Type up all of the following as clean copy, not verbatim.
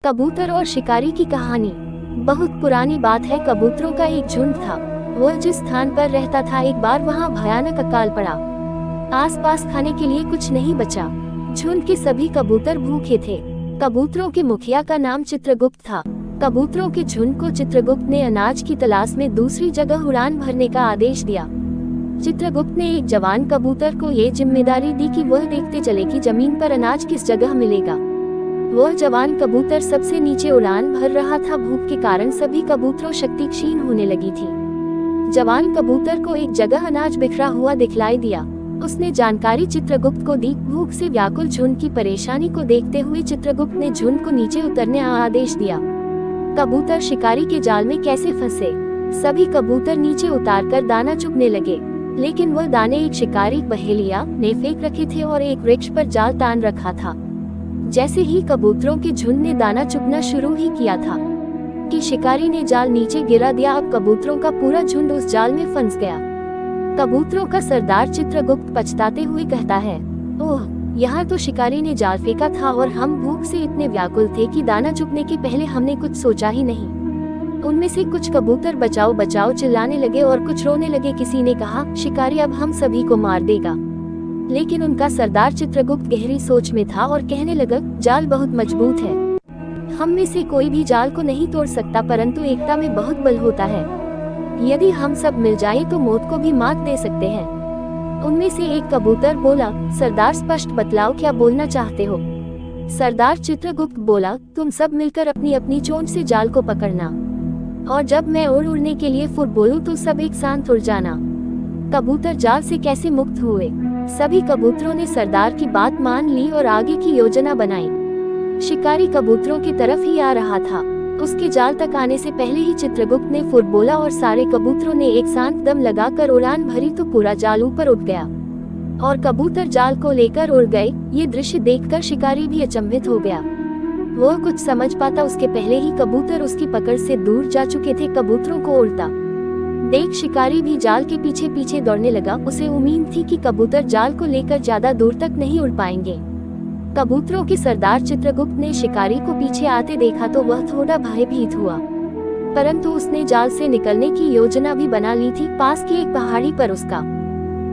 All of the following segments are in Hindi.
कबूतर और शिकारी की कहानी। बहुत पुरानी बात है। कबूतरों का एक झुंड था। वह जिस स्थान पर रहता था, एक बार वहां भयानक अकाल पड़ा। आसपास खाने के लिए कुछ नहीं बचा। झुंड के सभी कबूतर भूखे थे। कबूतरों के मुखिया का नाम चित्रगुप्त था। कबूतरों के झुंड को चित्रगुप्त ने अनाज की तलाश में दूसरी जगह उड़ान भरने का आदेश दिया। चित्रगुप्त ने एक जवान कबूतर को ये जिम्मेदारी दी कि वह देखते चले कि जमीन पर अनाज किस जगह मिलेगा। वह जवान कबूतर सबसे नीचे उड़ान भर रहा था। भूख के कारण सभी कबूतरों शक्ति क्षीण होने लगी थी। जवान कबूतर को एक जगह अनाज बिखरा हुआ दिखलाई दिया। उसने जानकारी चित्रगुप्त को दी। भूख से व्याकुल झुंड की परेशानी को देखते हुए चित्रगुप्त ने झुंड को नीचे उतरने का आदेश दिया। कबूतर शिकारी के जाल में कैसे फंसे। सभी कबूतर नीचे उतारकर दाना चुगने लगे, लेकिन वह दाने एक शिकारी बहेलिया ने फेंक रखे थे और एक वृक्ष पर जाल तान रखा था। जैसे ही कबूतरों के झुंड ने दाना चुगना शुरू ही किया था कि शिकारी ने जाल नीचे गिरा दिया। अब कबूतरों का पूरा झुंड उस जाल में फंस गया। कबूतरों का सरदार चित्रगुप्त पछताते हुए कहता है, ओह, यहाँ तो शिकारी ने जाल फेंका था और हम भूख से इतने व्याकुल थे कि दाना चुगने के पहले हमने कुछ सोचा ही नहीं। उनमें से कुछ कबूतर बचाओ बचाओ चिल्लाने लगे और कुछ रोने लगे। किसी ने कहा, शिकारी अब हम सभी को मार देगा। लेकिन उनका सरदार चित्रगुप्त गहरी सोच में था और कहने लगा, जाल बहुत मजबूत है। हम में से कोई भी जाल को नहीं तोड़ सकता, परंतु एकता में बहुत बल होता है। यदि हम सब मिल जाएं तो मौत को भी मात दे सकते हैं। उनमें से एक कबूतर बोला, सरदार स्पष्ट बतलाओ, क्या बोलना चाहते हो। सरदार चित्रगुप्त बोला, तुम सब मिलकर अपनी अपनी चोंच से जाल को पकड़ना, और जब मैं उड़ने के लिए फुट बोलूं तो सब एक साथ उड़ जाना। कबूतर जाल से कैसे मुक्त हुए। सभी कबूतरों ने सरदार की बात मान ली और आगे की योजना बनाई। शिकारी कबूतरों की तरफ ही आ रहा था। उसके जाल तक आने से पहले ही चित्रगुप्त ने फुट बोला और सारे कबूतरों ने एक साथ दम लगाकर उड़ान भरी तो पूरा जाल ऊपर उठ गया और कबूतर जाल को लेकर उड़ गए। ये दृश्य देखकर शिकारी भी अचंभित हो गया। वह कुछ समझ पाता उसके पहले ही कबूतर उसकी पकड़ से दूर जा चुके थे। कबूतरों को उड़ता देख शिकारी भी जाल के पीछे पीछे दौड़ने लगा। उसे उम्मीद थी कि कबूतर जाल को लेकर ज्यादा दूर तक नहीं उड़ पाएंगे। कबूतरों के सरदार चित्रगुप्त ने शिकारी को पीछे आते देखा तो वह थोड़ा भयभीत हुआ, परंतु उसने जाल से निकलने की योजना भी बना ली थी। पास की एक पहाड़ी पर उसका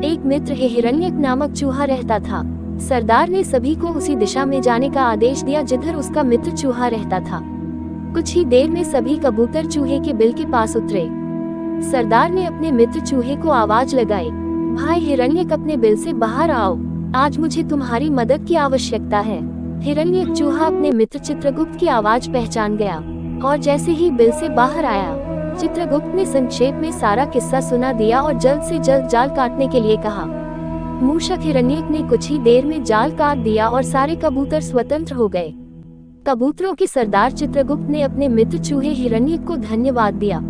एक मित्र हिरण्यक नामक चूहा रहता था। सरदार ने सभी को उसी दिशा में जाने का आदेश दिया जिधर उसका मित्र चूहा रहता था। कुछ ही देर में सभी कबूतर चूहे के बिल के पास उतरे। सरदार ने अपने मित्र चूहे को आवाज लगाई, भाई हिरण्यक, अपने बिल से बाहर आओ, आज मुझे तुम्हारी मदद की आवश्यकता है। हिरण्यक चूहा अपने मित्र चित्रगुप्त की आवाज पहचान गया और जैसे ही बिल से बाहर आया, चित्रगुप्त ने संक्षेप में सारा किस्सा सुना दिया और जल्द से जल्द जाल काटने के लिए कहा। मूषक हिरण्यक ने कुछ ही देर में जाल काट दिया और सारे कबूतर स्वतंत्र हो गए। कबूतरों के सरदार चित्रगुप्त ने अपने मित्र चूहे हिरण्यक को धन्यवाद दिया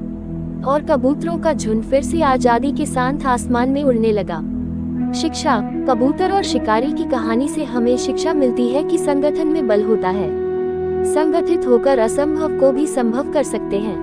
और कबूतरों का झुंड फिर से आजादी के साथ आसमान में उड़ने लगा। शिक्षा। कबूतर और शिकारी की कहानी से हमें शिक्षा मिलती है कि संगठन में बल होता है। संगठित होकर असंभव को भी संभव कर सकते हैं।